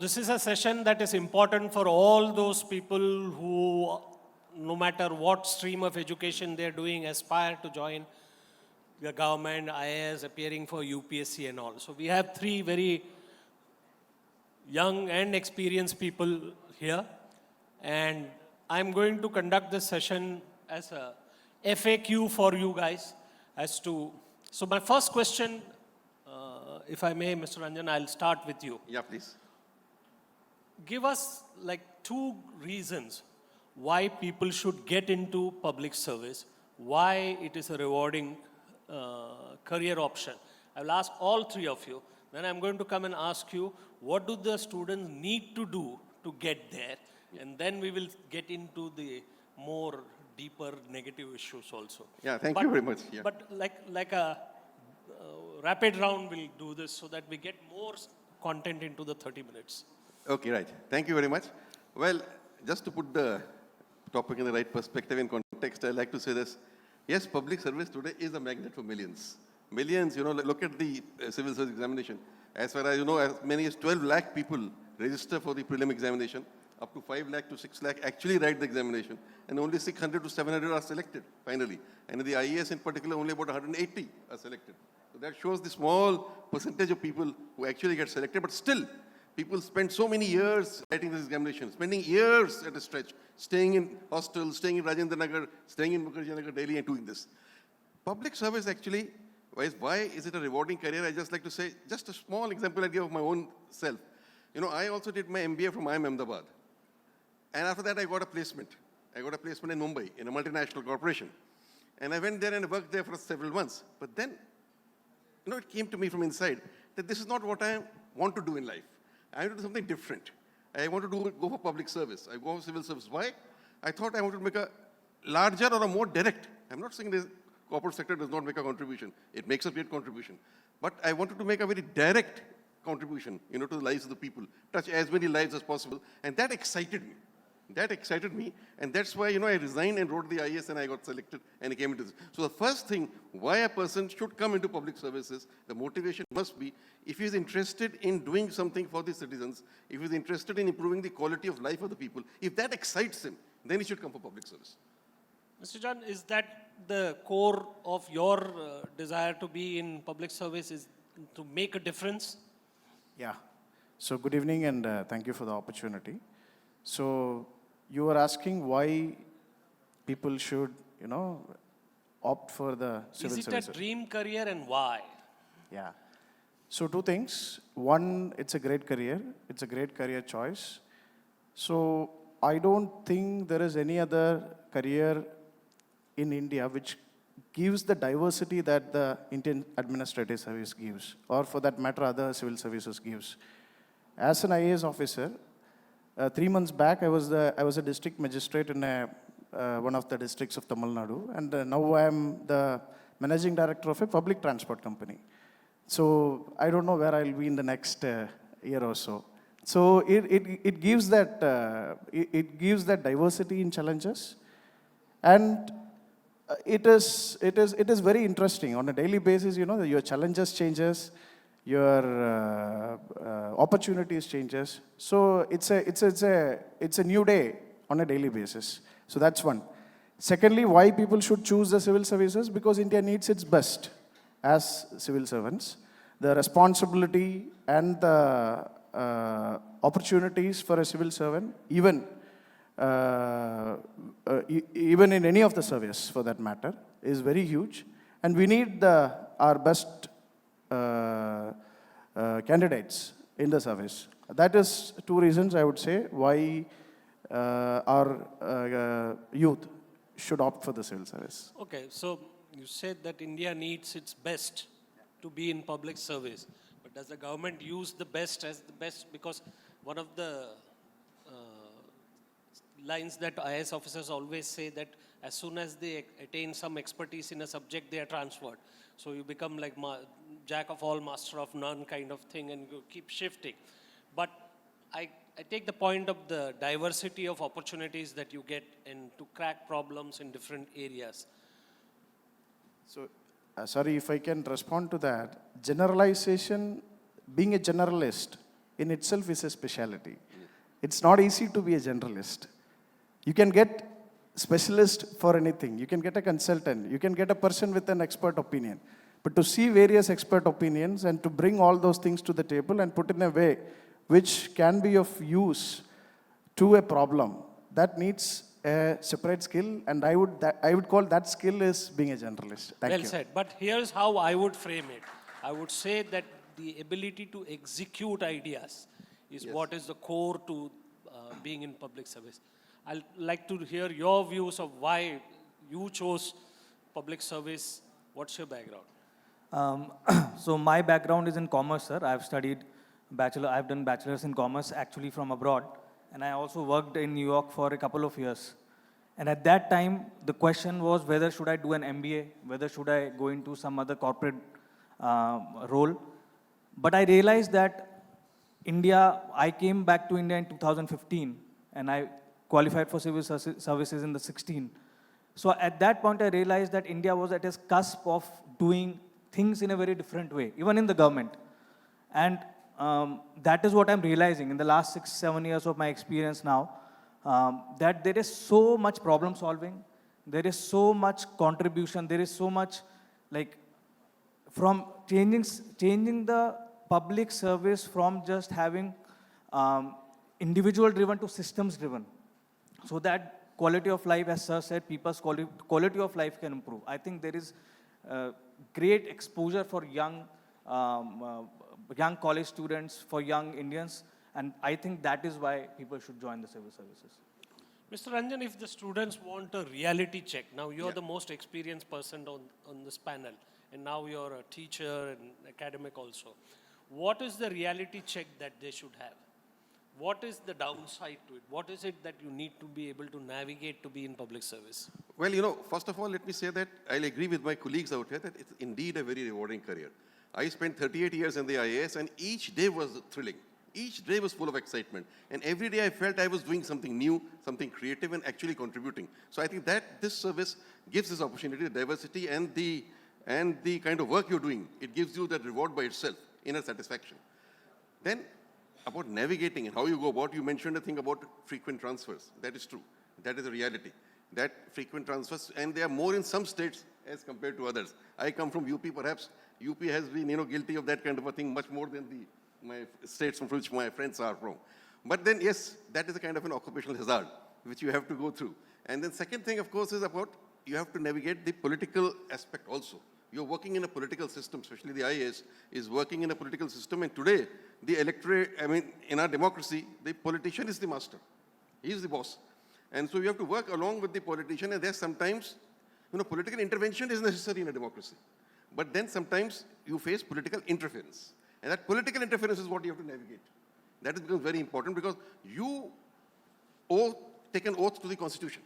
this is a session that is important for all those people who, no matter what stream of education they're doing, aspire to join the government, IAS, appearing for UPSC and all. So we have three very young and experienced people here. And I'm going to conduct this session as a FAQ for you guys as to, so my first question, if I may, Mr. Ranjan, I'll start with you. Yeah, please. Give us like 2 reasons why people should get into public service, why it is a rewarding career option. I will ask all 3 of you. Then I'm going to come and ask you, what do the students need to do to get there? And then we will get into the more deeper negative issues also. Yeah, thank you very much. Yeah. But like a rapid round, we'll do this so that we get more content into the 30 minutes. Okay, right. Thank you very much. Well, just to put the topic in the right perspective and context, I'd like to say this. Yes, public service today is a magnet for millions. Millions, look at the civil service examination. As far as you know, as many as 12 lakh people register for the prelim examination. Up to 5 lakh to 6 lakh actually write the examination. And only 600 to 700 are selected, finally. And in the IAS in particular, only about 180 are selected. So that shows the small percentage of people who actually get selected. But still, people spend so many years writing this examination, spending years at a stretch, staying in hostels, staying in Rajendra Nagar, staying in Mukherjee Nagar, Delhi, and doing this. Public service actually, why is it a rewarding career? I just like to say, just a small example I give of my own self. I also did my MBA from IIM Ahmedabad. And after that, I got a placement. I got a placement in Mumbai, in a multinational corporation. And I went there and worked there for several months. But then, it came to me from inside that this is not what I want to do in life. I want to do something different. I want to go for public service. I go for civil service. Why? I thought I wanted to make a larger or a more direct. I'm not saying the corporate sector does not make a contribution. It makes a great contribution. But I wanted to make a very direct contribution, to the lives of the people, touch as many lives as possible. And that excited me. And that's why, I resigned and wrote the IAS and I got selected and I came into this. So the first thing, why a person should come into public services, the motivation must be, if he is interested in doing something for the citizens, if he is interested in improving the quality of life of the people, if that excites him, then he should come for public service. Mr. John, is that the core of your desire to be in public service, is to make a difference? Yeah. So good evening and thank you for the opportunity. So you were asking why people should, opt for the civil services. Is it a dream career and why? Yeah. So 2 things. One, it's a great career. It's a great career choice. So I don't think there is any other career in India which gives the diversity that the Indian Administrative Service gives, or for that matter, other civil services gives. As an IAS officer, 3 months back, I was a district magistrate in one of the districts of Tamil Nadu, and now I am the managing director of a public transport company. So I don't know where I'll be in the next year or so. So it gives that diversity in challenges, and it is very interesting on a daily basis. Your challenges changes. Your opportunities changes. So it's a new day on a daily basis. So that's one. Secondly, why people should choose the civil services? Because India needs its best as civil servants. The responsibility and the opportunities for a civil servant, even in any of the service for that matter, is very huge. And we need our best candidates in the service. That is 2 reasons I would say why our youth should opt for the civil service. Okay, so you said that India needs its best to be in public service. But does the government use the best as the best? Because one of the lines that IAS officers always say that as soon as they attain some expertise in a subject, they are transferred. So you become like jack of all, master of none kind of thing, and you keep shifting. But I take the point of the diversity of opportunities that you get and to crack problems in different areas. So, sorry if I can respond to that. Generalization, being a generalist in itself is a specialty. It's not easy to be a generalist. You can get specialist for anything. You can get a consultant. You can get a person with an expert opinion. But to see various expert opinions and to bring all those things to the table and put in a way which can be of use to a problem, that needs a separate skill, and I would call that skill is being a generalist. Thank Well you. said. But here's how I would frame it. I would say that the ability to execute ideas is what is the core to being in public service. I'd like to hear your views of why you chose public service. What's your background? So my background is in commerce, sir. I've done bachelor's in commerce actually from abroad. And I also worked in New York for a couple of years. And at that time, the question was whether should I do an MBA, whether should I go into some other corporate role. But I realized that I came back to India in 2015 and I qualified for civil services in the 16. So at that point, I realized that India was at its cusp of doing things in a very different way, even in the government. And that is what I'm realizing in the last 6-7 years of my experience now, that there is so much problem solving, there is so much contribution, there is so much from changing the public service from just having individual driven to systems driven. So that quality of life, as sir said, people's quality of life can improve. I think there is great exposure for young college students, for young Indians, and I think that is why people should join the civil services. Mr. Ranjan, if the students want a reality check, now you're the most experienced person on this panel, and now you're a teacher and academic also. What is the reality check that they should have? What is the downside to it? What is it that you need to be able to navigate to be in public service? Well, first of all, let me say that I'll agree with my colleagues out here that it's indeed a very rewarding career. I spent 38 years in the IAS, and each day was thrilling. Each day was full of excitement. And every day I felt I was doing something new, something creative, and actually contributing. So I think that this service gives this opportunity, the diversity and the kind of work you're doing. It gives you that reward by itself, inner satisfaction. Then, about navigating and how you go about, you mentioned a thing about frequent transfers. That is true. That is a reality. That frequent transfers, and they are more in some states as compared to others. I come from UP, perhaps UP has been guilty of that kind of a thing much more than my states from which my friends are from. But then, yes, that is a kind of an occupational hazard which you have to go through. And then second thing, of course, is about you have to navigate the political aspect also. You're working in a political system, especially the IAS is working in a political system, and today, the electorate, in our democracy, the politician is the master. He is the boss. And so you have to work along with the politician, and there's sometimes, political intervention is necessary in a democracy. But then sometimes you face political interference. And that political interference is what you have to navigate. That has become very important because you take an oath to the Constitution,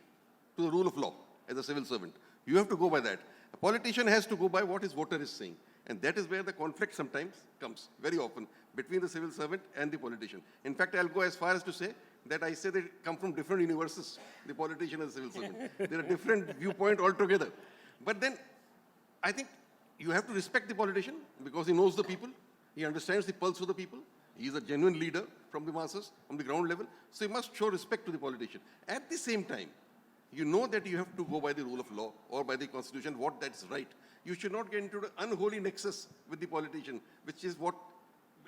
to the rule of law as a civil servant. You have to go by that. A politician has to go by what his voter is saying. And that is where the conflict sometimes comes, very often, between the civil servant and the politician. In fact, I'll go as far as to say that I say they come from different universes, the politician and the civil servant. They're a different viewpoint altogether. But then, I think you have to respect the politician because he knows the people. He understands the pulse of the people. He is a genuine leader from the masses, from the ground level. So you must show respect to the politician. At the same time, you know that you have to go by the rule of law or by the Constitution, what that's right. You should not get into the unholy nexus with the politician, which is what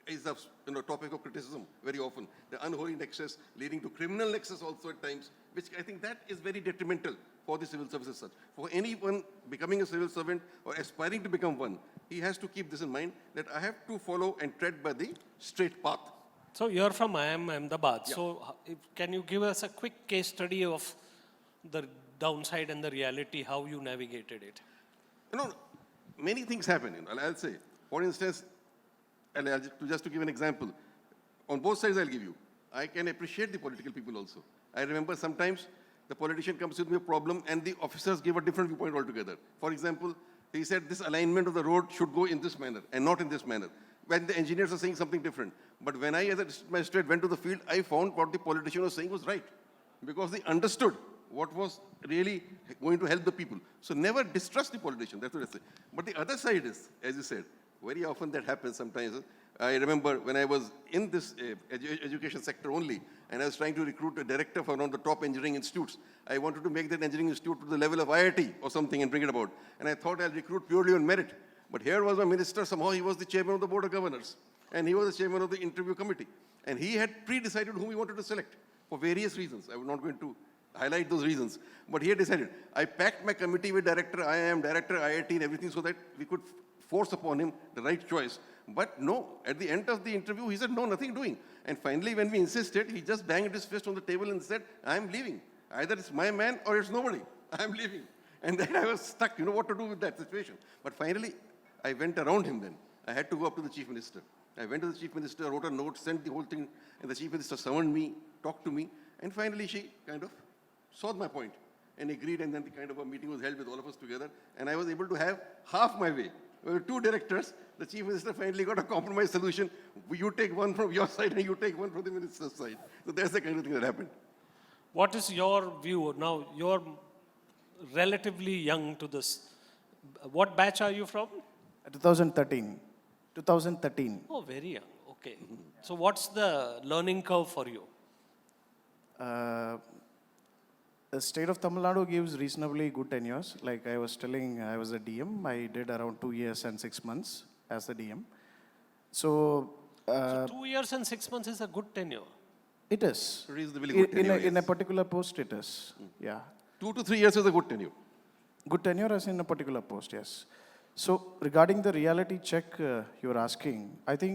is the topic of criticism very often. The unholy nexus leading to criminal nexus also at times, which I think that is very detrimental for the civil service as such. For anyone becoming a civil servant or aspiring to become one, he has to keep this in mind that I have to follow and tread by the straight path. So you're from Ahmedabad. Yeah. So can you give us a quick case study of the downside and the reality, how you navigated it? Many things happen. I'll say, for instance, just to give an example, on both sides I'll give you. I can appreciate the political people also. I remember sometimes the politician comes with me a problem and the officers give a different viewpoint altogether. For example, he said this alignment of the road should go in this manner and not in this manner. When the engineers are saying something different. But when I, as a district magistrate, went to the field, I found what the politician was saying was right. Because they understood what was really going to help the people. So never distrust the politician, that's what I say. But the other side is, as you said, very often that happens sometimes. I remember when I was in this education sector only, and I was trying to recruit a director for one of the top engineering institutes. I wanted to make that engineering institute to the level of IIT or something and bring it about. And I thought I'll recruit purely on merit. But here was a minister, somehow he was the chairman of the board of governors. And he was the chairman of the interview committee. And he had pre-decided whom he wanted to select for various reasons. I was not going to highlight those reasons. But he had decided. I packed my committee with director IIM, director IIT and everything so that we could force upon him the right choice. But no, at the end of the interview, he said, no, nothing doing. And finally, when we insisted, he just banged his fist on the table and said, I'm leaving. Either it's my man or it's nobody. I'm leaving. And then I was stuck, what to do with that situation. But finally, I went around him then. I had to go up to the chief minister. I went to the chief minister, wrote a note, sent the whole thing, and the chief minister summoned me, talked to me, and finally she kind of saw my point and agreed, and then the kind of a meeting was held with all of us together, and I was able to have half my way. There were two directors. The chief minister finally got a compromise solution. You take one from your side and you take one from the minister's side. So that's the kind of thing that happened. What is your view? Now, you're relatively young to this. What batch are you from? 2013. 2013. Oh, very young. Okay. So what's the learning curve for you? The state of Tamil Nadu gives reasonably good tenures. Like I was telling, I was a DM. I did around 2 years and 6 months as a DM. So, So 2 years and 6 months is a good tenure. it is. Reasonably good tenure, In a yes. particular post, it is. Yeah. 2 to 3 years is a good tenure. Good tenure as in a particular post, yes. So regarding the reality check you were asking, I think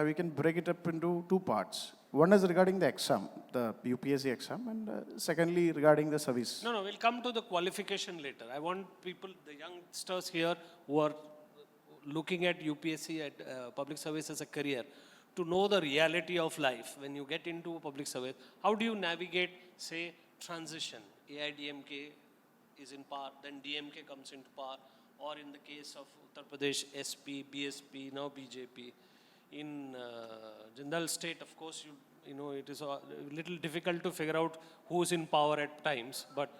we can break it up into two parts. One is regarding the exam, the UPSC exam, and secondly regarding the service. No, we'll come to the qualification later. I want people, the youngsters here who are looking at UPSC, at public service as a career, to know the reality of life. When you get into public service, how do you navigate, say, transition? AIDMK is in power, then DMK comes into power, or in the case of Uttar Pradesh, SP, BSP, now BJP. In Jindal state, of course, it is a little difficult to figure out who's in power at times, but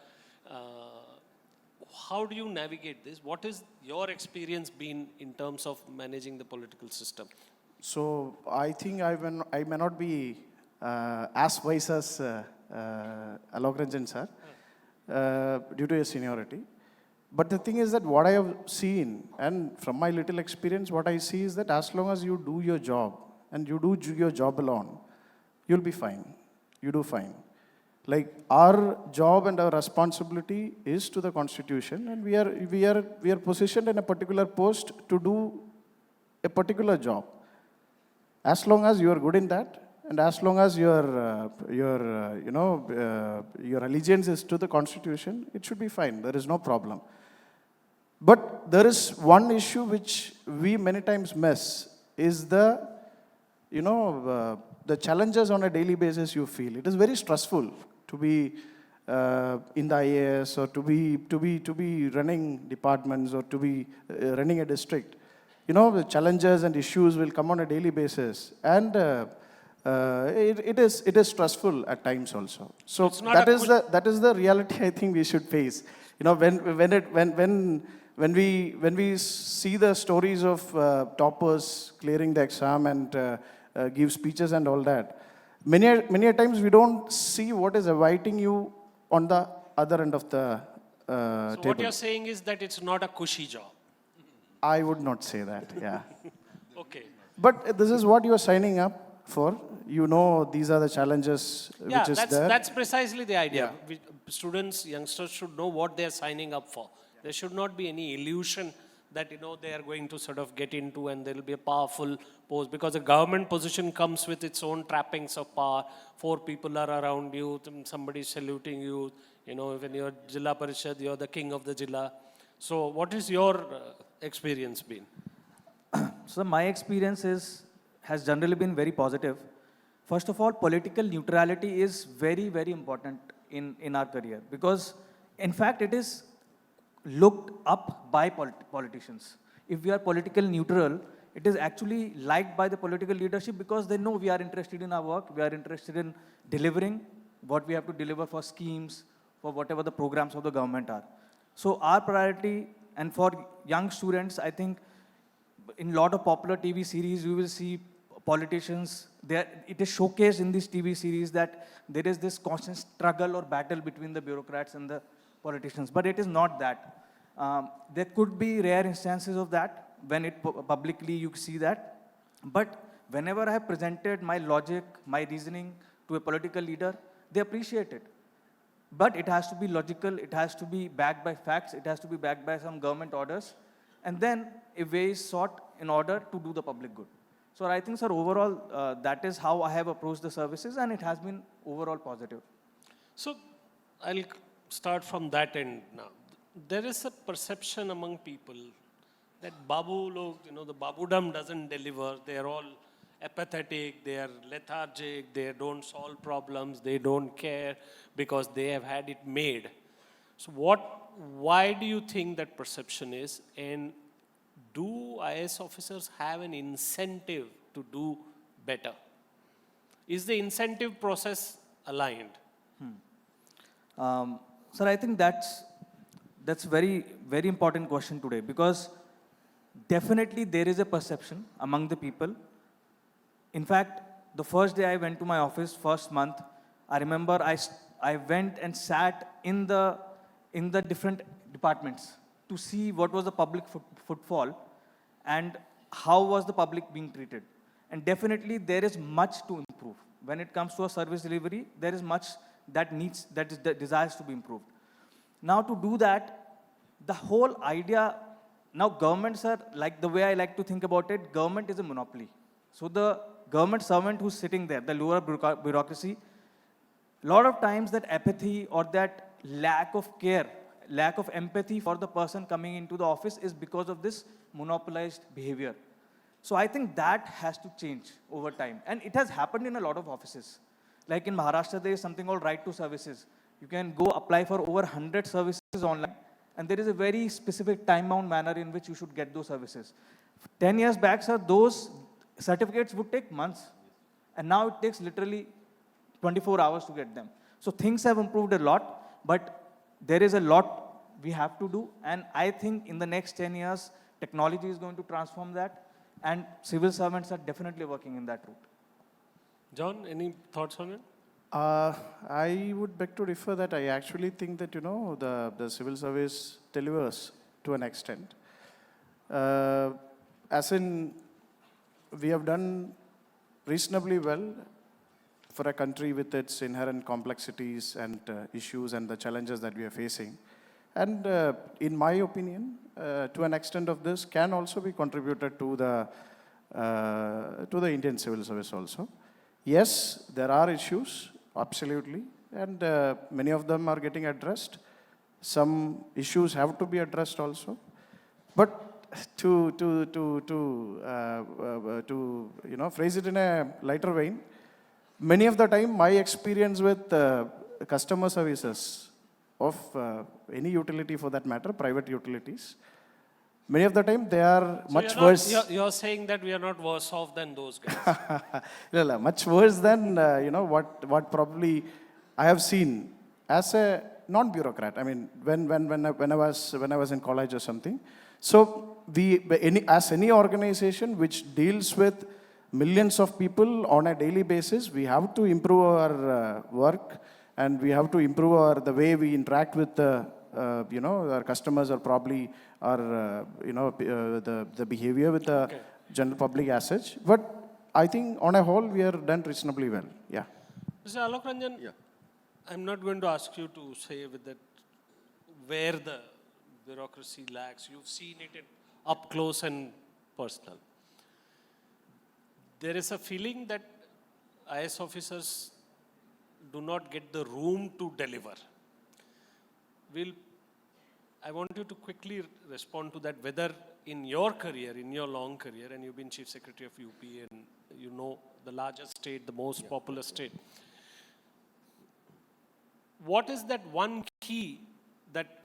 how do you navigate this? What is your experience been in terms of managing the political system? So I think I may not be as wise as Alok Ranjan sir, due to his seniority. But the thing is that what I have seen, and from my little experience, what I see is that as long as you do your job, and you do your job alone, you'll be fine. You do fine. Like our job and our responsibility is to the Constitution, and we are positioned in a particular post to do a particular job. As long as you are good in that, and as long as your allegiance is to the Constitution, it should be fine. There is no problem. But there is one issue which we many times miss is the challenges on a daily basis you feel. It is very stressful to be in the IAS or to be running departments or to be running a district. The challenges and issues will come on a daily basis, and it is stressful at times also. So that is the reality I think we should face. When we see the stories of toppers clearing the exam and give speeches and all that, many a times we don't see what is awaiting you on the other end of the So table. what you're saying is that it's not a cushy job. I would not say that, yeah. Okay. But this is what you are signing up for. These are the challenges Yeah, which is there. that's precisely the idea. Students, youngsters should know what they're signing up for. There should not be any illusion that they are going to sort of get into and there will be a powerful post, because a government position comes with its own trappings of power. 4 people are around you, somebody saluting you. When you're Zilla Parishad, you're the king of the Zilla. So what is your experience been? So my experience has generally been very positive. First of all, political neutrality is very, very important in our career, because in fact it is looked up by politicians. If we are political neutral, it is actually liked by the political leadership, because they know we are interested in our work, we are interested in delivering what we have to deliver for schemes, for whatever the programs of the government are. So our priority, and for young students, I think in a lot of popular TV series, you will see politicians, it is showcased in this TV series that there is this constant struggle or battle between the bureaucrats and the politicians, but it is not that. There could be rare instances of that when publicly you see that, but whenever I have presented my logic, my reasoning to a political leader, they appreciate it. But it has to be logical, it has to be backed by facts, it has to be backed by some government orders, and then a way is sought in order to do the public good. So I think, sir, overall, that is how I have approached the services, and it has been overall positive. So I'll start from that end now. There is a perception among people that Babu log, the Babudam doesn't deliver. They are all apathetic, they are lethargic, they don't solve problems, they don't care because they have had it made. So why do you think that perception is? And do IAS officers have an incentive to do better? Is the incentive process aligned? Sir, I think that's very, very important question today, because definitely there is a perception among the people. In fact, the first day I went to my office, first month, I remember I went and sat in the different departments to see what was the public footfall and how was the public being treated. And definitely there is much to improve. When it comes to a service delivery, there is much that desires to be improved. Now to do that, the whole idea, now governments are, like the way I like to think about it, government is a monopoly. So the government servant who's sitting there, the lower bureaucracy, a lot of times that apathy or that lack of care, lack of empathy for the person coming into the office is because of this monopolized behavior. So I think that has to change over time. And it has happened in a lot of offices. Like in Maharashtra, there is something called right to services. You can go apply for over 100 services online, and there is a very specific time-bound manner in which you should get those services. 10 years back, sir, those certificates would take months. And now it takes literally 24 hours to get them. So things have improved a lot, but there is a lot we have to do. And I think in the next 10 years, technology is going to transform that. And civil servants are definitely working in that route. John, any thoughts on it? I would beg to differ that I actually think that, the civil service delivers to an extent. As in, we have done reasonably well for a country with its inherent complexities and issues and the challenges that we are facing. And in my opinion, to an extent of this can also be contributed to the Indian civil service also. Yes, there are issues, absolutely, and many of them are getting addressed. Some issues have to be addressed also. But to phrase it in a lighter vein, many of the time my experience with customer services of any utility for that matter, private utilities, many of the time they are much worse. You're saying that we are not worse off than those guys. No, much worse than what probably I have seen as a non-bureaucrat. I mean, when I was in college or something. So as any organization which deals with millions of people on a daily basis, we have to improve our work, and we have to improve the way we interact with our customers, or probably our the behavior with the general public as such. But I think on a whole we are done reasonably well. Yeah. Mr. Alok Ranjan, I'm not going to ask you to say with that where the bureaucracy lacks. You've seen it up close and personal. There is a feeling that IAS officers do not get the room to deliver. I want you to quickly respond to that, whether in your career, in your long career, and you've been Chief Secretary of UP, and you know the largest state, the most populous state. What is that one key that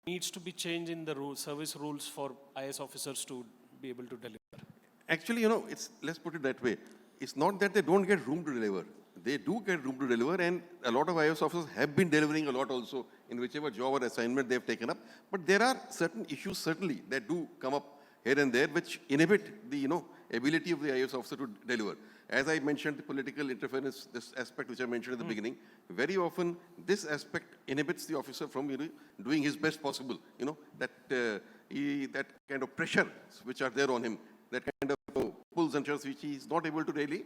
needs to be changed in the service rules for IAS officers to be able to deliver? Actually, let's put it that way. It's not that they don't get room to deliver. They do get room to deliver, and a lot of IAS officers have been delivering a lot also in whichever job or assignment they've taken up. But there are certain issues, certainly, that do come up here and there, which inhibit the, ability of the IAS officer to deliver. As I mentioned, the political interference, this aspect which I mentioned at the beginning, very often this aspect inhibits the officer from doing his best possible. That kind of pressure which are there on him, that kind of pulls and shoves which he is not able to really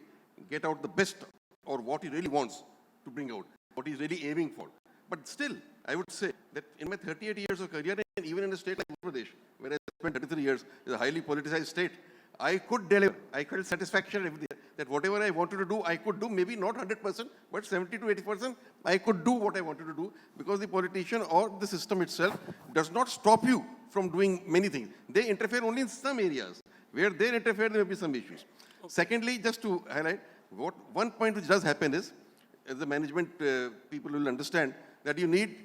get out the best or what he really wants to bring out, what he's really aiming for. But still, I would say that in my 38 years of career, and even in a state like Uttar Pradesh, where I spent 33 years, is a highly politicized state, I could deliver. I felt satisfaction every day that whatever I wanted to do, I could do. Maybe not 100%, but 70 to 80%, I could do what I wanted to do because the politician or the system itself does not stop you from doing many things. They interfere only in some areas. Where they interfere, there may be some issues. Okay. Secondly, just to highlight, one point which does happen is, as the management people will understand, that you need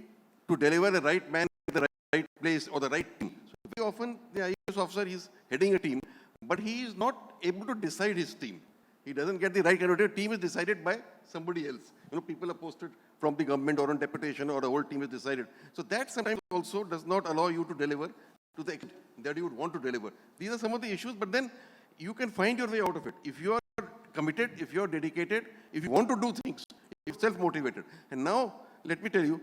to deliver the right man in the right place or the right team. So very often the IAS officer is heading a team, but he is not able to decide his team. He doesn't get the right kind of team. Team is decided by somebody else. People are posted from the government or on deputation, or the whole team is decided. So that sometimes also does not allow you to deliver to the extent that you would want to deliver. These are some of the issues, but then you can find your way out of it. If you are committed, if you are dedicated, if you want to do things, if self-motivated. And now, let me tell you,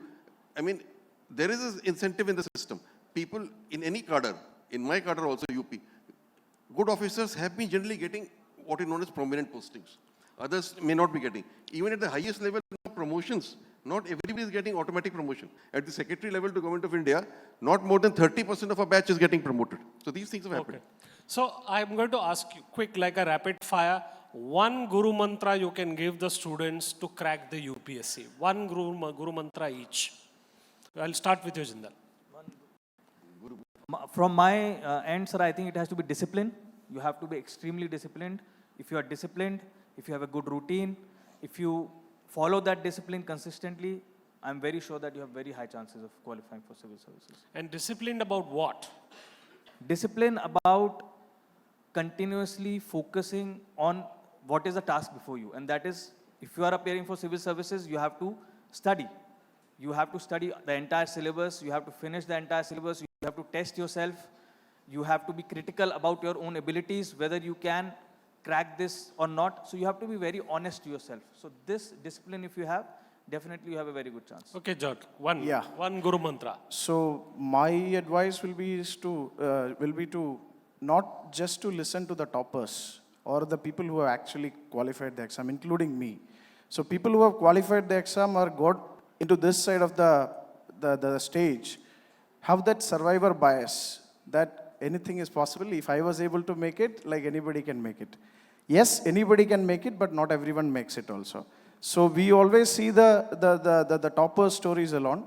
there is an incentive in the system. People in any cadre, in my cadre also UP, good officers have been generally getting what is known as prominent postings. Others may not be getting. Even at the highest level of promotions, not everybody is getting automatic promotion. At the secretary level to Government of India, not more than 30% of our batch is getting promoted. So these things have happened. Okay. So I'm going to ask you quick, like a rapid fire, one Guru Mantra you can give the students to crack the UPSC. One Guru Mantra each. I'll start with you, Jindal. From my end, sir, I think it has to be discipline. You have to be extremely disciplined. If you are disciplined, if you have a good routine, if you follow that discipline consistently, I'm very sure that you have very high chances of qualifying for civil services. And disciplined about what? Discipline about continuously focusing on what is the task before you. And that is, if you are appearing for civil services, you have to study. You have to study the entire syllabus. You have to finish the entire syllabus. You have to test yourself. You have to be critical about your own abilities, whether you can crack this or not. So you have to be very honest to yourself. So this discipline, if you have, definitely you have a very good chance. Okay, Jat. One Guru Mantra. So my advice will be to not just to listen to the toppers or the people who have actually qualified the exam, including me. So people who have qualified the exam or got into this side of the stage have that survivor bias that anything is possible. If I was able to make it, like anybody can make it. Yes, anybody can make it, but not everyone makes it also. So we always see the topper stories alone,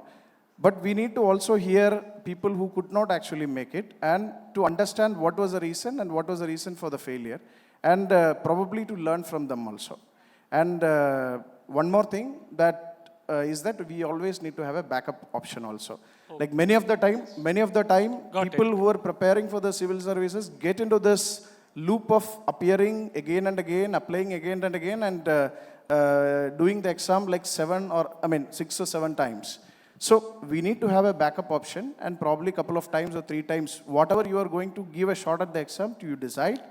but we need to also hear people who could not actually make it and to understand what was the reason and what was the reason for the failure, and probably to learn from them also. And one more thing that is that we always need to have a backup option also. Oh. Like many of the time, people who are preparing for the civil services get into this loop of appearing again and again, applying again and again, and doing the exam like 6 or 7 times. So we need to have a backup option, and probably a couple of times or 3 times, whatever you are going to give a shot at the exam, you decide,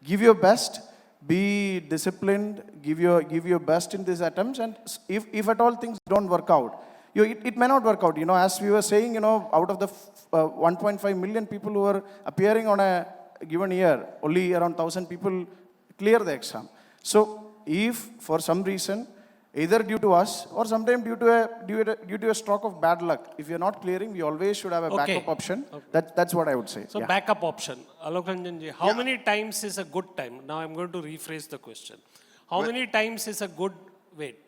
give your best, be disciplined, give your best in these attempts, and if at all things don't work out, it may not work out. As we were saying, out of the 1.5 million people who are appearing on a given year, only around 1,000 people clear the exam. So if for some reason, either due to us or sometimes due to a stroke of bad luck, if you're not clearing, we always should have a backup option. Okay. That's what I would say. So backup option. Alok Ranjan ji, how many times is a good time? Now I'm going to rephrase the question. How many times is a good wait?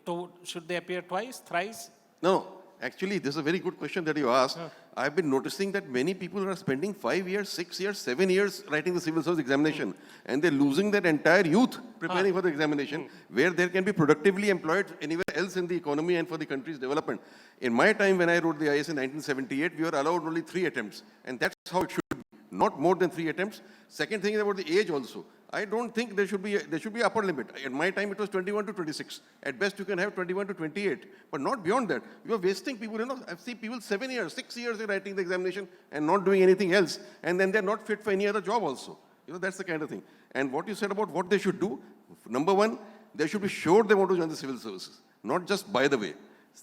Should they appear twice, thrice? No, actually, this is a very good question that you asked. I've been noticing that many people are spending 5 years, 6 years, 7 years writing the civil service examination, and they're losing their entire youth preparing for the examination, where they can be productively employed anywhere else in the economy and for the country's development. In my time, when I wrote the IAS in 1978, we were allowed only 3 attempts, and that's how it should be. Not more than 3 attempts. Second thing is about the age also. I don't think there should be upper limit. At my time, it was 21 to 26. At best, you can have 21 to 28, but not beyond that. You are wasting people. You know, I've seen people 7 years, 6 years in writing the examination and not doing anything else, and then they're not fit for any other job also. You know, that's the kind of thing. And what you said about what they should do, number one, they should be sure they want to join the civil services, not just by the way.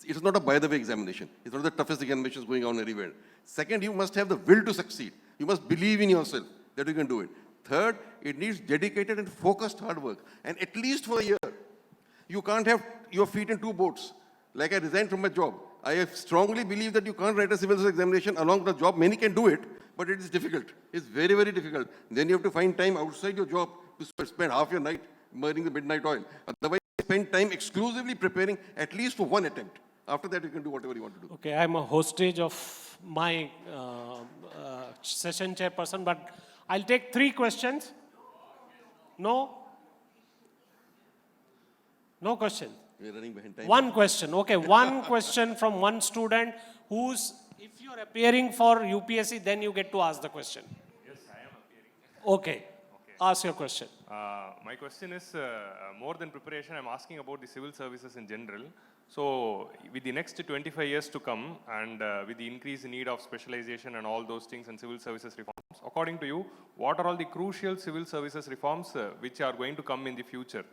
It's not a by the way examination. It's one of the toughest examinations going on everywhere. Second, you must have the will to succeed. You must believe in yourself that you can do it. Third, it needs dedicated and focused hard work, and at least for a year. You can't have your feet in two boats. Like I resigned from my job. I strongly believe that you can't write a civil service examination along with the job. Many can do it, but it is difficult. It's very, very difficult. Then you have to find time outside your job to spend half your night burning the midnight oil. Otherwise, spend time exclusively preparing at least for one attempt. After that, you can do whatever you want to do. Okay, I'm a hostage of my session chairperson, but I'll take 3 questions. No? No question. We're running behind time. One question. Okay, one question from one student who's, if you're appearing for UPSC, then you get to ask the question. Yes, I am appearing. Okay. Ask your question. My question is more than preparation. I'm asking about the civil services in general. So, with the next 25 years to come, and with the increased need of specialization and all those things and civil services reforms, according to you, what are all the crucial civil services reforms which are going to come in the future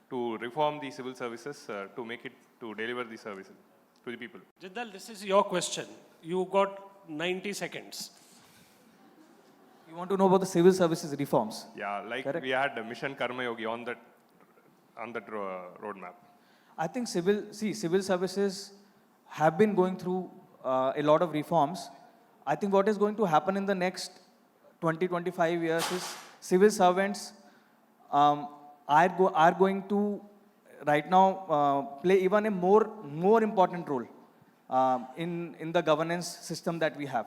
to reform the civil services to make it to deliver the services to the people? Jindal, this is your question. You got 90 seconds. You want to know about the civil services reforms? Yeah, like Correct. we had Mission Karma Yogi on that roadmap. I think civil services have been going through a lot of reforms. I think what is going to happen in the next 20-25 years is civil servants are going to right now play even a more important role in the governance system that we have.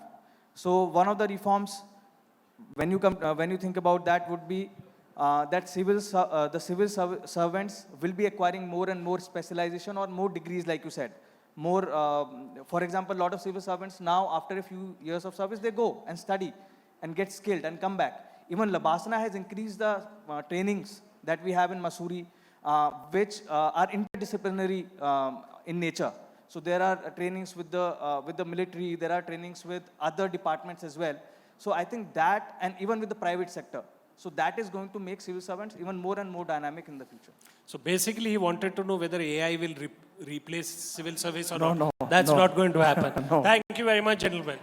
So one of the reforms, when you think about that, would be that the civil servants will be acquiring more and more specialization or more degrees, like you said. More, for example, a lot of civil servants now, after a few years of service, they go and study and get skilled and come back. Even Labasana has increased the trainings that we have in Mussoorie, which are interdisciplinary in nature. So there are trainings with the military, there are trainings with other departments as well. So I think that, and even with the private sector. So that is going to make civil servants even more and more dynamic in the future. So basically, he wanted to know whether AI will replace civil service or No, not. no, That's no. not going to happen. No. Thank you very much, gentlemen.